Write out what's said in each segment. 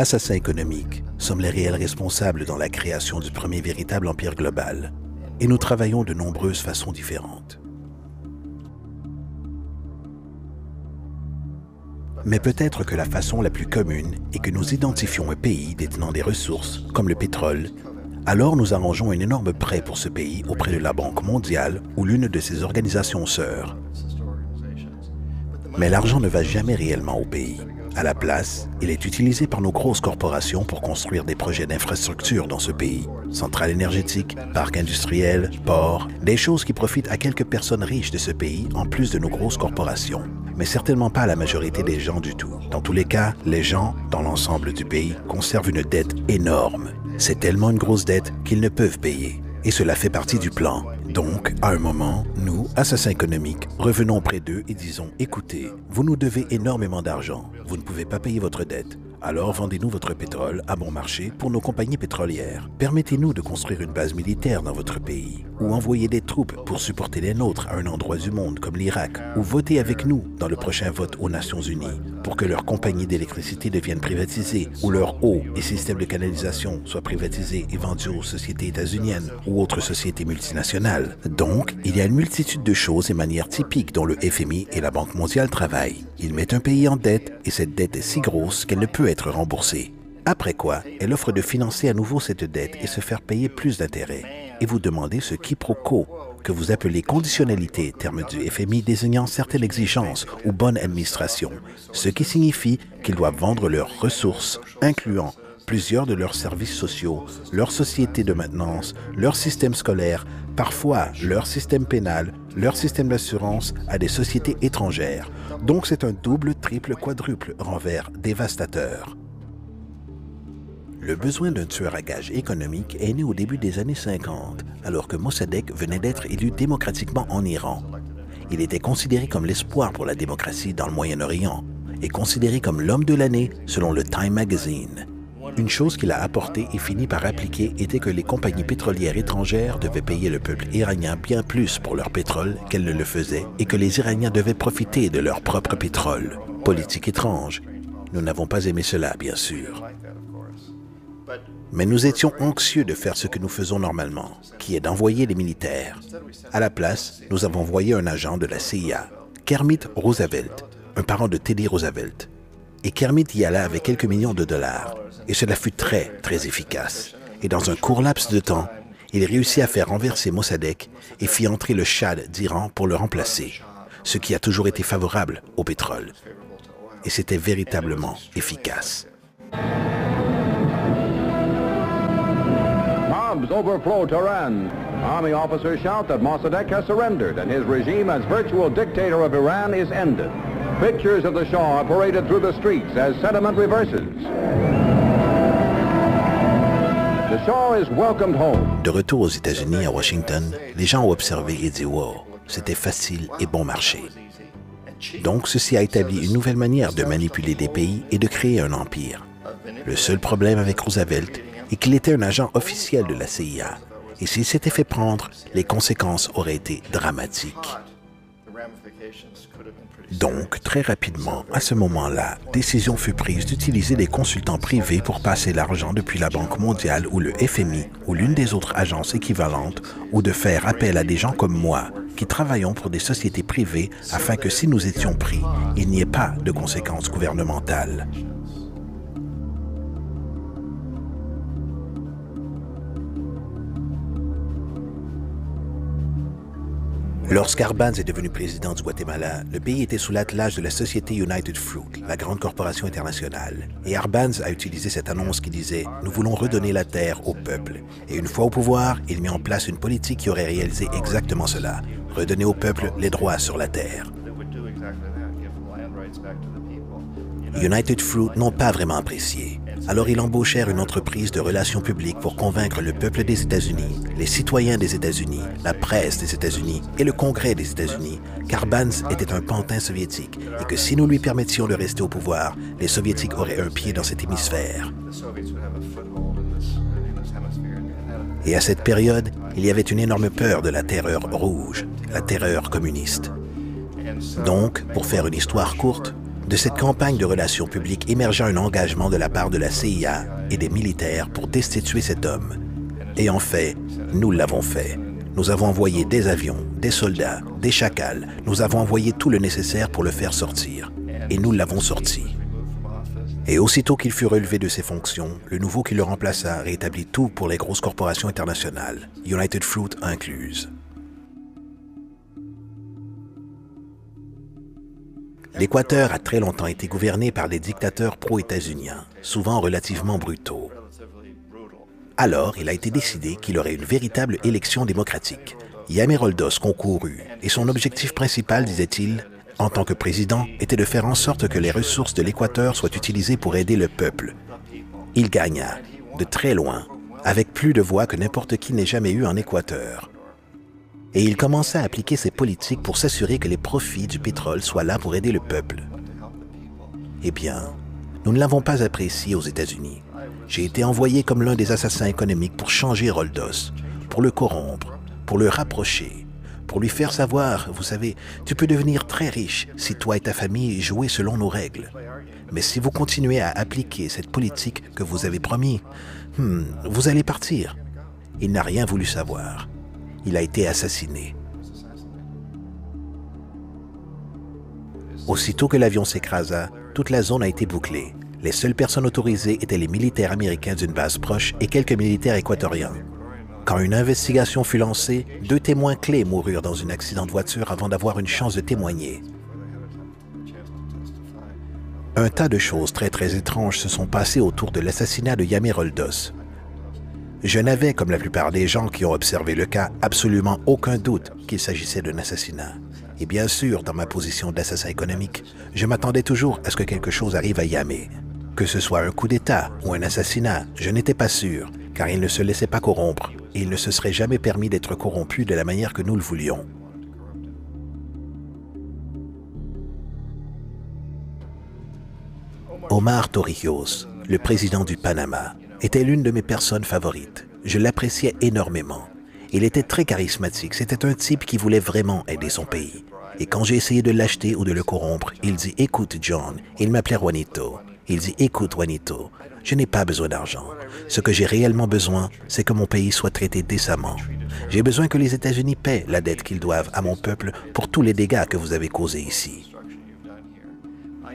assassins économiques, sommes les réels responsables dans la création du premier véritable empire global. Et nous travaillons de nombreuses façons différentes. Mais peut-être que la façon la plus commune est que nous identifions un pays détenant des ressources, comme le pétrole. Alors nous arrangeons un énorme prêt pour ce pays auprès de la Banque mondiale ou l'une de ses organisations sœurs. Mais l'argent ne va jamais réellement au pays. À la place, il est utilisé par nos grosses corporations pour construire des projets d'infrastructure dans ce pays. Centrales énergétiques, parcs industriels, ports, des choses qui profitent à quelques personnes riches de ce pays en plus de nos grosses corporations. Mais certainement pas à la majorité des gens du tout. Dans tous les cas, les gens, dans l'ensemble du pays, conservent une dette énorme. C'est tellement une grosse dette qu'ils ne peuvent payer. Et cela fait partie du plan. Donc, à un moment, nous, assassins économiques, revenons auprès d'eux et disons « Écoutez, vous nous devez énormément d'argent. Vous ne pouvez pas payer votre dette. Alors vendez-nous votre pétrole à bon marché pour nos compagnies pétrolières. Permettez-nous de construire une base militaire dans votre pays ou envoyer des troupes pour supporter les nôtres à un endroit du monde comme l'Irak ou votez avec nous dans le prochain vote aux Nations Unies pour que leurs compagnies d'électricité deviennent privatisées ou leur eau et systèmes de canalisation soient privatisés et vendus aux sociétés états-uniennes ou autres sociétés multinationales. Donc, il y a une multitude de choses et manières typiques dont le FMI et la Banque mondiale travaillent. Ils mettent un pays en dette et cette dette est si grosse qu'elle ne peut être remboursée. Après quoi, elle offre de financer à nouveau cette dette et se faire payer plus d'intérêts. Et vous demandez ce quiproquo, que vous appelez conditionnalité, terme du FMI désignant certaines exigences ou bonne administration, ce qui signifie qu'ils doivent vendre leurs ressources, incluant plusieurs de leurs services sociaux, leur société de maintenance, leur système scolaire, parfois leur système pénal, leur système d'assurance à des sociétés étrangères. Donc c'est un double, triple, quadruple renvers dévastateur. Le besoin d'un tueur à gages économique est né au début des années 50, alors que Mossadegh venait d'être élu démocratiquement en Iran. Il était considéré comme l'espoir pour la démocratie dans le Moyen-Orient et considéré comme l'homme de l'année selon le Time Magazine. Une chose qu'il a apportée et fini par appliquer était que les compagnies pétrolières étrangères devaient payer le peuple iranien bien plus pour leur pétrole qu'elles ne le faisaient et que les Iraniens devaient profiter de leur propre pétrole. Politique étrange. Nous n'avons pas aimé cela, bien sûr. Mais nous étions anxieux de faire ce que nous faisons normalement, qui est d'envoyer les militaires. À la place, nous avons envoyé un agent de la CIA, Kermit Roosevelt, un parent de Teddy Roosevelt. Et Kermit y alla avec quelques millions de dollars. Et cela fut très, très efficace. Et dans un court laps de temps, il réussit à faire renverser Mossadegh et fit entrer le Shah d'Iran pour le remplacer, ce qui a toujours été favorable au pétrole. Et c'était véritablement efficace. Bombs overflow Tehran. Army officers shout that Mossadegh has surrendered and his regime as virtual dictator of Iran is ended. Pictures of the Shah are paraded through the streets as sentiment reverses. The Shah is welcomed home. De retour aux États-Unis, à Washington, les gens ont observé et dit « Wow, c'était facile et bon marché ». Donc, ceci a établi une nouvelle manière de manipuler des pays et de créer un empire. Le seul problème avec Roosevelt est qu'il était un agent officiel de la CIA. Et s'il s'était fait prendre, les conséquences auraient été dramatiques. Donc, très rapidement, à ce moment-là, décision fut prise d'utiliser des consultants privés pour passer l'argent depuis la Banque mondiale ou le FMI ou l'une des autres agences équivalentes ou de faire appel à des gens comme moi qui travaillons pour des sociétés privées afin que si nous étions pris, il n'y ait pas de conséquences gouvernementales. Lorsqu'Arbenz est devenu président du Guatemala, le pays était sous l'attelage de la société United Fruit, la grande corporation internationale. Et Arbenz a utilisé cette annonce qui disait « Nous voulons redonner la terre au peuple ». Et une fois au pouvoir, il mit en place une politique qui aurait réalisé exactement cela, redonner au peuple les droits sur la terre. United Fruit n'ont pas vraiment apprécié. Alors ils embauchèrent une entreprise de relations publiques pour convaincre le peuple des États-Unis, les citoyens des États-Unis, la presse des États-Unis et le Congrès des États-Unis qu'Arbenz était un pantin soviétique et que si nous lui permettions de rester au pouvoir, les Soviétiques auraient un pied dans cet hémisphère. Et à cette période, il y avait une énorme peur de la terreur rouge, la terreur communiste. Donc, pour faire une histoire courte, De cette campagne de relations publiques émergea un engagement de la part de la CIA et des militaires pour destituer cet homme. Et en fait, nous l'avons fait. Nous avons envoyé des avions, des soldats, des chacals. Nous avons envoyé tout le nécessaire pour le faire sortir. Et nous l'avons sorti. Et aussitôt qu'il fut relevé de ses fonctions, le nouveau qui le remplaça rétablit tout pour les grosses corporations internationales, United Fruit incluse. L'Équateur a très longtemps été gouverné par des dictateurs pro-états-uniens, souvent relativement brutaux. Alors, il a été décidé qu'il aurait une véritable élection démocratique. Yamé Roldos concourut, et son objectif principal, disait-il, en tant que président, était de faire en sorte que les ressources de l'Équateur soient utilisées pour aider le peuple. Il gagna, de très loin, avec plus de voix que n'importe qui n'ait jamais eu en Équateur. Et il commença à appliquer ses politiques pour s'assurer que les profits du pétrole soient là pour aider le peuple. Eh bien, nous ne l'avons pas apprécié aux États-Unis. J'ai été envoyé comme l'un des assassins économiques pour changer Roldos, pour le corrompre, pour le rapprocher, pour lui faire savoir, vous savez, tu peux devenir très riche si toi et ta famille jouez selon nos règles. Mais si vous continuez à appliquer cette politique que vous avez promis, vous allez partir. Il n'a rien voulu savoir. Il a été assassiné. Aussitôt que l'avion s'écrasa, toute la zone a été bouclée. Les seules personnes autorisées étaient les militaires américains d'une base proche et quelques militaires équatoriens. Quand une investigation fut lancée, 2 témoins clés moururent dans un accident de voiture avant d'avoir une chance de témoigner. Un tas de choses très étranges se sont passées autour de l'assassinat de Yamé Roldos. Je n'avais, comme la plupart des gens qui ont observé le cas, absolument aucun doute qu'il s'agissait d'un assassinat. Et bien sûr, dans ma position d'assassin économique, je m'attendais toujours à ce que quelque chose arrive à Yamé. Que ce soit un coup d'État ou un assassinat, je n'étais pas sûr, car il ne se laissait pas corrompre, et il ne se serait jamais permis d'être corrompu de la manière que nous le voulions. Omar Torrijos, le président du Panama, était l'une de mes personnes favorites. Je l'appréciais énormément. Il était très charismatique. C'était un type qui voulait vraiment aider son pays. Et quand j'ai essayé de l'acheter ou de le corrompre, il dit « Écoute, John », il m'appelait Juanito. Il dit « Écoute, Juanito, je n'ai pas besoin d'argent. Ce que j'ai réellement besoin, c'est que mon pays soit traité décemment. J'ai besoin que les États-Unis paient la dette qu'ils doivent à mon peuple pour tous les dégâts que vous avez causés ici.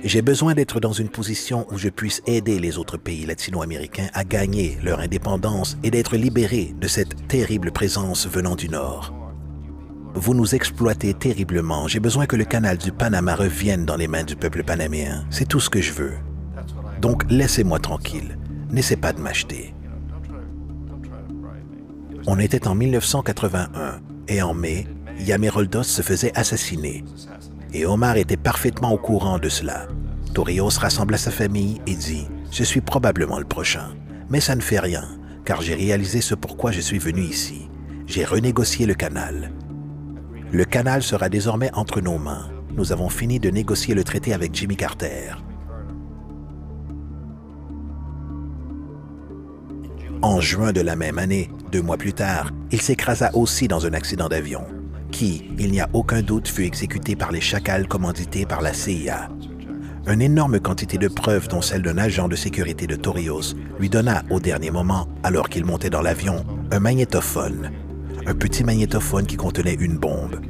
J'ai besoin d'être dans une position où je puisse aider les autres pays latino-américains à gagner leur indépendance et d'être libérés de cette terrible présence venant du Nord. Vous nous exploitez terriblement. J'ai besoin que le canal du Panama revienne dans les mains du peuple panaméen. C'est tout ce que je veux. Donc, laissez-moi tranquille. N'essaie pas de m'acheter. On était en 1981 et en mai, Yamé Roldos se faisait assassiner. Et Omar était parfaitement au courant de cela. Torrijos rassembla sa famille et dit « Je suis probablement le prochain. Mais ça ne fait rien, car j'ai réalisé ce pourquoi je suis venu ici. J'ai renégocié le canal. Le canal sera désormais entre nos mains. Nous avons fini de négocier le traité avec Jimmy Carter. » En juin de la même année, 2 mois plus tard, il s'écrasa aussi dans un accident d'avion, qui, il n'y a aucun doute, fut exécuté par les chacals commandités par la CIA. Une énorme quantité de preuves, dont celle d'un agent de sécurité de Torrijos, lui donna au dernier moment, alors qu'il montait dans l'avion, un magnétophone. Un petit magnétophone qui contenait une bombe.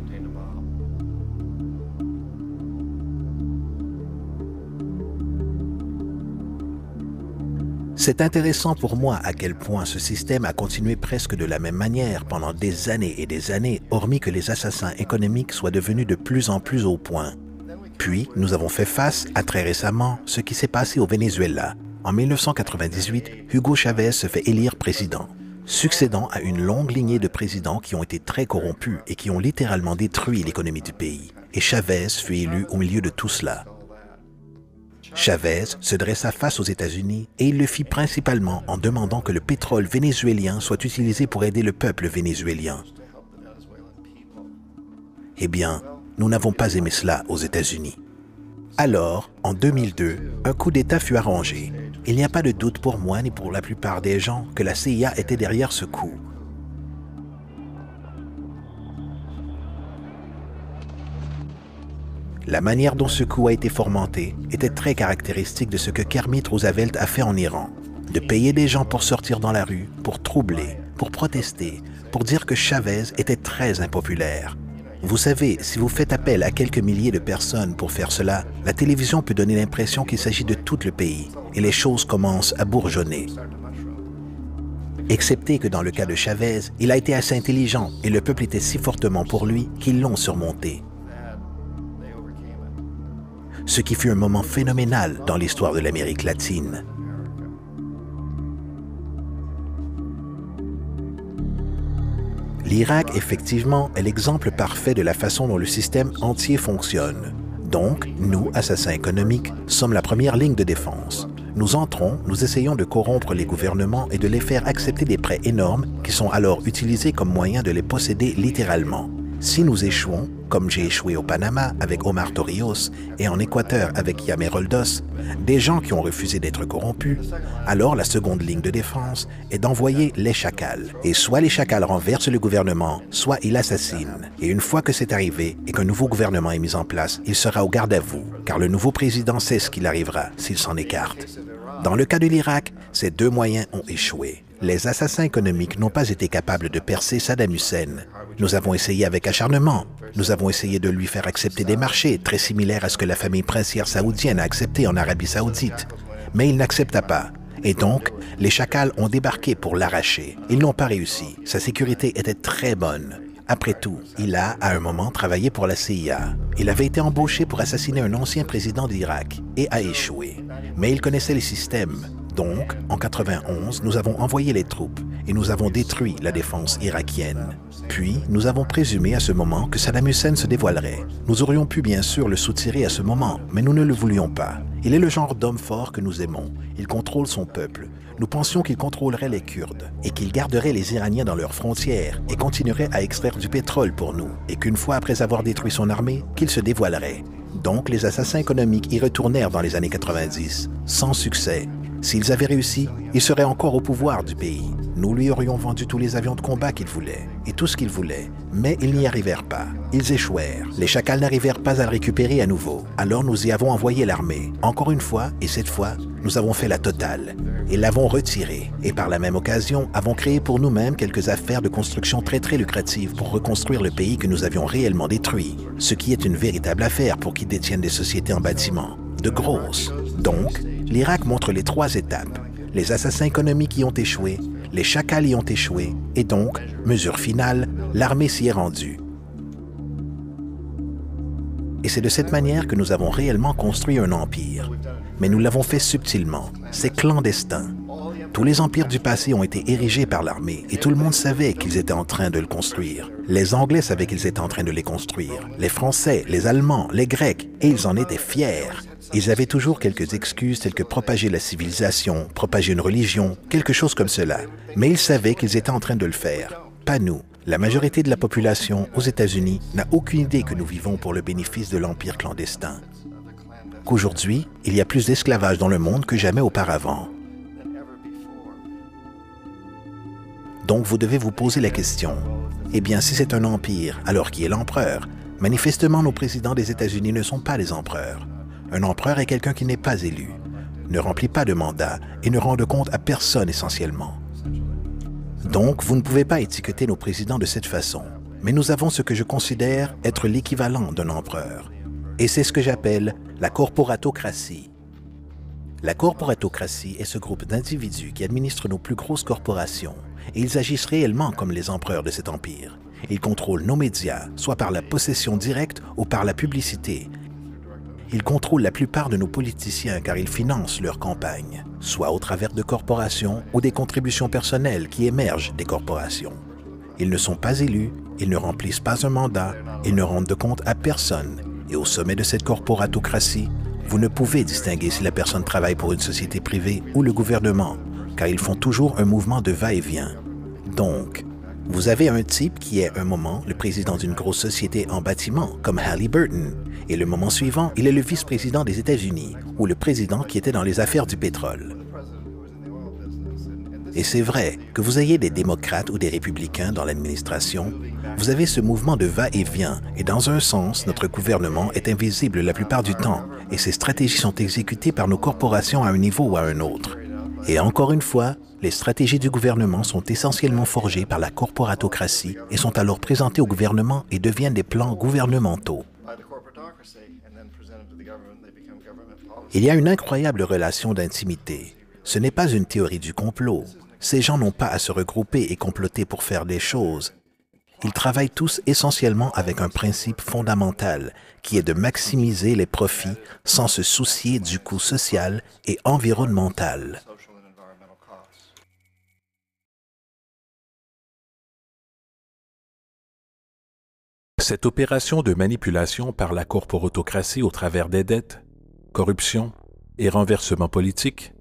C'est intéressant pour moi à quel point ce système a continué presque de la même manière pendant des années et des années, hormis que les assassins économiques soient devenus de plus en plus au point. Puis, nous avons fait face à très récemment ce qui s'est passé au Venezuela. En 1998, Hugo Chavez se fait élire président, succédant à une longue lignée de présidents qui ont été très corrompus et qui ont littéralement détruit l'économie du pays. Et Chavez fut élu au milieu de tout cela. Chavez se dressa face aux États-Unis et il le fit principalement en demandant que le pétrole vénézuélien soit utilisé pour aider le peuple vénézuélien. Eh bien, nous n'avons pas aimé cela aux États-Unis. Alors, en 2002, un coup d'État fut arrangé. Il n'y a pas de doute pour moi ni pour la plupart des gens que la CIA était derrière ce coup. La manière dont ce coup a été fomenté était très caractéristique de ce que Kermit Roosevelt a fait en Iran. De payer des gens pour sortir dans la rue, pour troubler, pour protester, pour dire que Chavez était très impopulaire. Vous savez, si vous faites appel à quelques milliers de personnes pour faire cela, la télévision peut donner l'impression qu'il s'agit de tout le pays et les choses commencent à bourgeonner. Excepté que dans le cas de Chavez, il a été assez intelligent et le peuple était si fortement pour lui qu'ils l'ont surmonté. Ce qui fut un moment phénoménal dans l'histoire de l'Amérique latine. L'Irak, effectivement, est l'exemple parfait de la façon dont le système entier fonctionne. Donc, nous, assassins économiques, sommes la première ligne de défense. Nous entrons, nous essayons de corrompre les gouvernements et de les faire accepter des prêts énormes qui sont alors utilisés comme moyen de les posséder littéralement. Si nous échouons, comme j'ai échoué au Panama avec Omar Torrijos et en Équateur avec Yamer Roldos, des gens qui ont refusé d'être corrompus, alors la seconde ligne de défense est d'envoyer les chacals. Et soit les chacals renversent le gouvernement, soit ils l'assassinent. Et une fois que c'est arrivé et qu'un nouveau gouvernement est mis en place, il sera au garde à vous, car le nouveau président sait ce qu'il arrivera s'il s'en écarte. Dans le cas de l'Irak, ces deux moyens ont échoué. Les assassins économiques n'ont pas été capables de percer Saddam Hussein. Nous avons essayé avec acharnement. Nous avons essayé de lui faire accepter des marchés très similaires à ce que la famille princière saoudienne a accepté en Arabie Saoudite. Mais il n'accepta pas. Et donc, les chacals ont débarqué pour l'arracher. Ils n'ont pas réussi. Sa sécurité était très bonne. Après tout, il a, à un moment, travaillé pour la CIA. Il avait été embauché pour assassiner un ancien président d'Irak et a échoué. Mais il connaissait les systèmes. Donc, en 91, nous avons envoyé les troupes et nous avons détruit la défense irakienne. Puis, nous avons présumé à ce moment que Saddam Hussein se dévoilerait. Nous aurions pu bien sûr le soutirer à ce moment, mais nous ne le voulions pas. Il est le genre d'homme fort que nous aimons. Il contrôle son peuple. Nous pensions qu'il contrôlerait les Kurdes et qu'il garderait les Iraniens dans leurs frontières et continuerait à extraire du pétrole pour nous, et qu'une fois après avoir détruit son armée, qu'il se dévoilerait. Donc, les assassins économiques y retournèrent dans les années 90, sans succès. S'ils avaient réussi, il serait encore au pouvoir du pays. Nous lui aurions vendu tous les avions de combat qu'il voulait, et tout ce qu'il voulait, mais ils n'y arrivèrent pas. Ils échouèrent. Les chacals n'arrivèrent pas à le récupérer à nouveau. Alors nous y avons envoyé l'armée. Encore une fois, et cette fois, nous avons fait la totale. Et l'avons retiré. Et par la même occasion, avons créé pour nous-mêmes quelques affaires de construction très lucratives pour reconstruire le pays que nous avions réellement détruit. Ce qui est une véritable affaire pour qui détiennent des sociétés en bâtiment. De grosses. Donc, l'Irak montre les trois étapes. Les assassins économiques y ont échoué, les chacals y ont échoué, et donc, mesure finale, l'armée s'y est rendue. Et c'est de cette manière que nous avons réellement construit un empire. Mais nous l'avons fait subtilement. C'est clandestin. Tous les empires du passé ont été érigés par l'armée, et tout le monde savait qu'ils étaient en train de le construire. Les Anglais savaient qu'ils étaient en train de les construire, les Français, les Allemands, les Grecs, et ils en étaient fiers. Ils avaient toujours quelques excuses telles que propager la civilisation, propager une religion, quelque chose comme cela. Mais ils savaient qu'ils étaient en train de le faire. Pas nous. La majorité de la population aux États-Unis n'a aucune idée que nous vivons pour le bénéfice de l'empire clandestin. Qu'aujourd'hui, il y a plus d'esclavage dans le monde que jamais auparavant. Donc vous devez vous poser la question. Eh bien, si c'est un empire, alors qui est l'empereur? Manifestement, nos présidents des États-Unis ne sont pas des empereurs. Un empereur est quelqu'un qui n'est pas élu, ne remplit pas de mandat et ne rend de compte à personne essentiellement. Donc, vous ne pouvez pas étiqueter nos présidents de cette façon. Mais nous avons ce que je considère être l'équivalent d'un empereur. Et c'est ce que j'appelle la corporatocratie. La corporatocratie est ce groupe d'individus qui administrent nos plus grosses corporations, et ils agissent réellement comme les empereurs de cet empire. Ils contrôlent nos médias, soit par la possession directe ou par la publicité. Ils contrôlent la plupart de nos politiciens car ils financent leurs campagnes, soit au travers de corporations ou des contributions personnelles qui émergent des corporations. Ils ne sont pas élus, ils ne remplissent pas un mandat, ils ne rendent de compte à personne. Et au sommet de cette corporatocratie, vous ne pouvez distinguer si la personne travaille pour une société privée ou le gouvernement, car ils font toujours un mouvement de va-et-vient. Donc, vous avez un type qui est un moment le président d'une grosse société en bâtiment, comme Halliburton, et le moment suivant, il est le vice-président des États-Unis, ou le président qui était dans les affaires du pétrole. Et c'est vrai, que vous ayez des démocrates ou des républicains dans l'administration, vous avez ce mouvement de va-et-vient, et dans un sens, notre gouvernement est invisible la plupart du temps, et ses stratégies sont exécutées par nos corporations à un niveau ou à un autre. Et encore une fois, les stratégies du gouvernement sont essentiellement forgées par la corporatocratie et sont alors présentées au gouvernement et deviennent des plans gouvernementaux. Il y a une incroyable relation d'intimité. Ce n'est pas une théorie du complot. Ces gens n'ont pas à se regrouper et comploter pour faire des choses. Ils travaillent tous essentiellement avec un principe fondamental, qui est de maximiser les profits sans se soucier du coût social et environnemental. Cette opération de manipulation par la corporatocratie au travers des dettes, corruption et renversement politique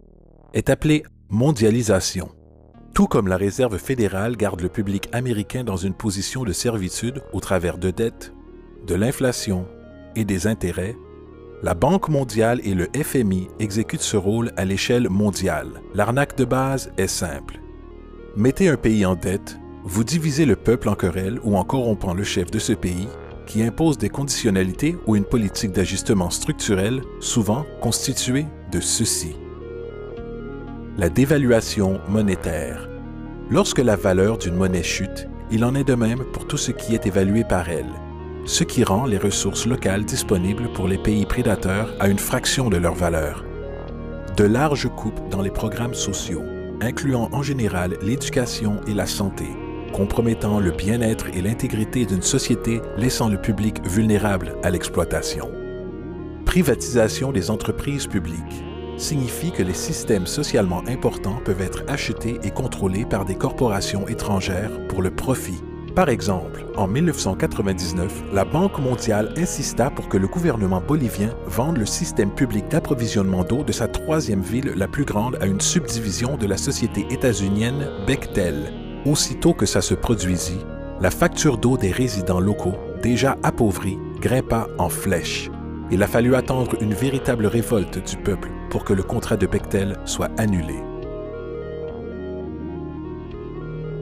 est appelée mondialisation. Tout comme la Réserve fédérale garde le public américain dans une position de servitude au travers de dettes, de l'inflation et des intérêts, la Banque mondiale et le FMI exécutent ce rôle à l'échelle mondiale. L'arnaque de base est simple. Mettez un pays en dette, vous divisez le peuple en querelle ou en corrompant le chef de ce pays qui impose des conditionnalités ou une politique d'ajustement structurel souvent constituée de ceci. La dévaluation monétaire. Lorsque la valeur d'une monnaie chute, il en est de même pour tout ce qui est évalué par elle, ce qui rend les ressources locales disponibles pour les pays prédateurs à une fraction de leur valeur. De larges coupes dans les programmes sociaux, incluant en général l'éducation et la santé, compromettant le bien-être et l'intégrité d'une société laissant le public vulnérable à l'exploitation. Privatisation des entreprises publiques signifie que les systèmes socialement importants peuvent être achetés et contrôlés par des corporations étrangères pour le profit. Par exemple, en 1999, la Banque mondiale insista pour que le gouvernement bolivien vende le système public d'approvisionnement d'eau de sa troisième ville la plus grande à une subdivision de la société états-unienne Bechtel. Aussitôt que ça se produisit, la facture d'eau des résidents locaux, déjà appauvris, grimpa en flèche. Il a fallu attendre une véritable révolte du peuple pour que le contrat de Bechtel soit annulé.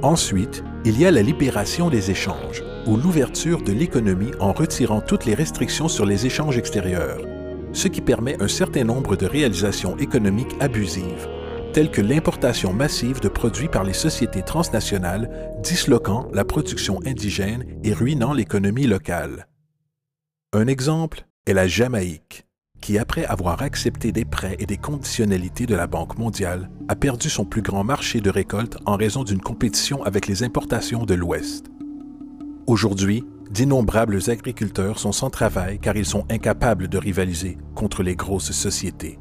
Ensuite, il y a la libération des échanges, ou l'ouverture de l'économie en retirant toutes les restrictions sur les échanges extérieurs, ce qui permet un certain nombre de réalisations économiques abusives, telles que l'importation massive de produits par les sociétés transnationales, disloquant la production indigène et ruinant l'économie locale. Un exemple est la Jamaïque, qui, après avoir accepté des prêts et des conditionnalités de la Banque mondiale, a perdu son plus grand marché de récolte en raison d'une compétition avec les importations de l'Ouest. Aujourd'hui, d'innombrables agriculteurs sont sans travail car ils sont incapables de rivaliser contre les grosses sociétés.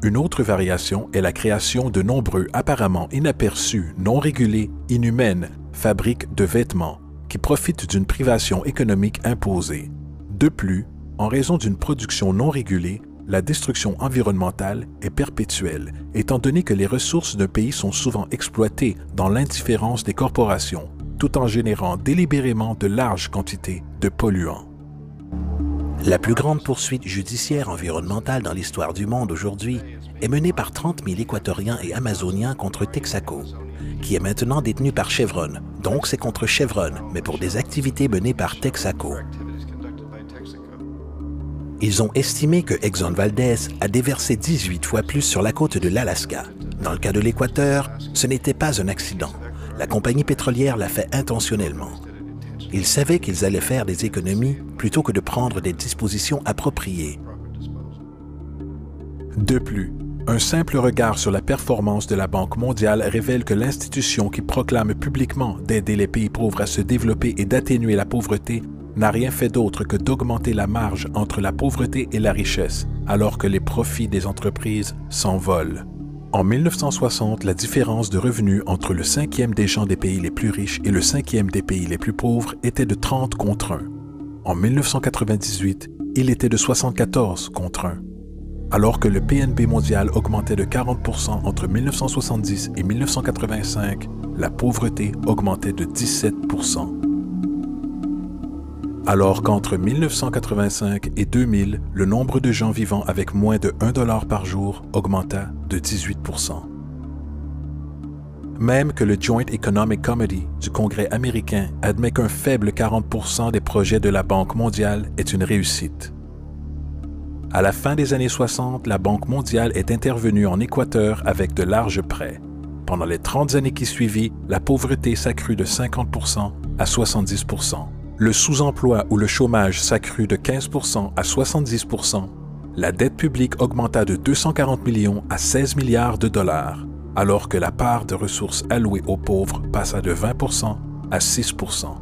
Une autre variation est la création de nombreux apparemment inaperçus, non régulés, inhumaines fabriques de vêtements qui profitent d'une privation économique imposée. De plus, en raison d'une production non régulée, la destruction environnementale est perpétuelle, étant donné que les ressources d'un pays sont souvent exploitées dans l'indifférence des corporations, tout en générant délibérément de larges quantités de polluants. La plus grande poursuite judiciaire environnementale dans l'histoire du monde aujourd'hui est menée par 30 000 Équatoriens et Amazoniens contre Texaco, qui est maintenant détenu par Chevron. Donc c'est contre Chevron, mais pour des activités menées par Texaco. Ils ont estimé que Exxon Valdez a déversé 18 fois plus sur la côte de l'Alaska. Dans le cas de l'Équateur, ce n'était pas un accident. La compagnie pétrolière l'a fait intentionnellement. Ils savaient qu'ils allaient faire des économies plutôt que de prendre des dispositions appropriées. De plus, un simple regard sur la performance de la Banque mondiale révèle que l'institution qui proclame publiquement d'aider les pays pauvres à se développer et d'atténuer la pauvreté n'a rien fait d'autre que d'augmenter la marge entre la pauvreté et la richesse, alors que les profits des entreprises s'envolent. En 1960, la différence de revenus entre le 5e des gens des pays les plus riches et le 5e des pays les plus pauvres était de 30 contre 1. En 1998, il était de 74 contre 1. Alors que le PNB mondial augmentait de 40% entre 1970 et 1985, la pauvreté augmentait de 17%. Alors qu'entre 1985 et 2000, le nombre de gens vivant avec moins de $1 par jour augmenta de 18%. Même que le Joint Economic Committee du Congrès américain admet qu'un faible 40% des projets de la Banque mondiale est une réussite. À la fin des années 60, la Banque mondiale est intervenue en Équateur avec de larges prêts. Pendant les 30 années qui suivirent, la pauvreté s'accrut de 50% à 70%. Le sous-emploi ou le chômage s'accrut de 15% à 70%. La dette publique augmenta de 240 millions à 16 milliards de dollars, alors que la part de ressources allouées aux pauvres passa de 20% à 6%.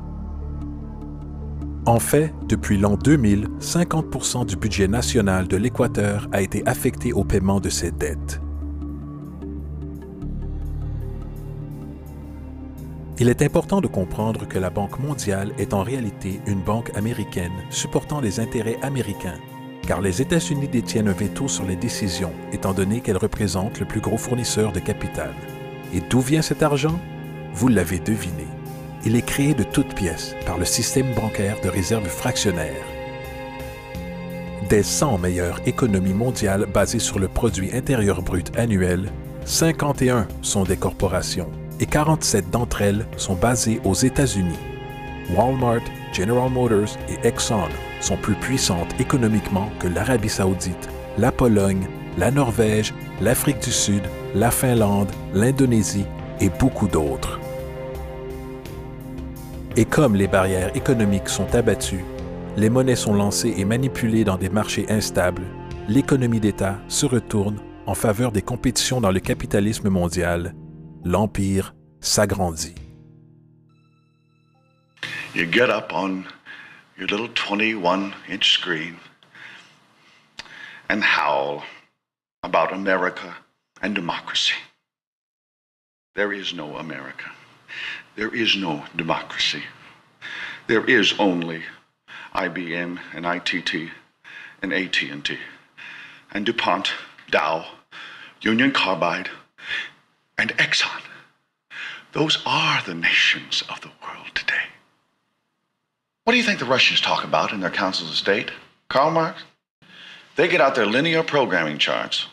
En fait, depuis l'an 2000, 50% du budget national de l'Équateur a été affecté au paiement de ses dettes. Il est important de comprendre que la Banque mondiale est en réalité une banque américaine supportant les intérêts américains, car les États-Unis détiennent un veto sur les décisions, étant donné qu'elles représentent le plus gros fournisseur de capital. Et d'où vient cet argent? Vous l'avez deviné. Il est créé de toutes pièces par le système bancaire de réserve fractionnaire. Des 100 meilleures économies mondiales basées sur le produit intérieur brut annuel, 51 sont des corporations et 47 d'entre elles sont basées aux États-Unis. Walmart, General Motors et Exxon sont plus puissantes économiquement que l'Arabie saoudite, la Pologne, la Norvège, l'Afrique du Sud, la Finlande, l'Indonésie et beaucoup d'autres. Et comme les barrières économiques sont abattues, les monnaies sont lancées et manipulées dans des marchés instables, l'économie d'État se retourne en faveur des compétitions dans le capitalisme mondial. L'empire s'agrandit. You get up on your little 21-inch screen and howl about America and democracy. There is no America. There is no democracy. There is only IBM and ITT and AT&T and DuPont, Dow, Union Carbide, and Exxon. Those are the nations of the world today. What do you think the Russians talk about in their councils of state? Karl Marx? They get out their linear programming charts,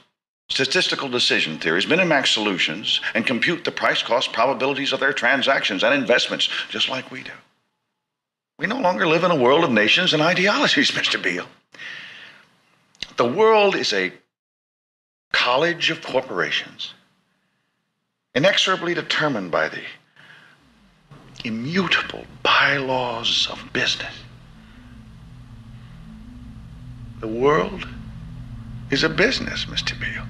statistical decision theories, Minimax solutions, and compute the price-cost probabilities of their transactions and investments, just like we do. We no longer live in a world of nations and ideologies, Mr. Beale. The world is a college of corporations, inexorably determined by the immutable bylaws of business. The world is a business, Mr. Beale.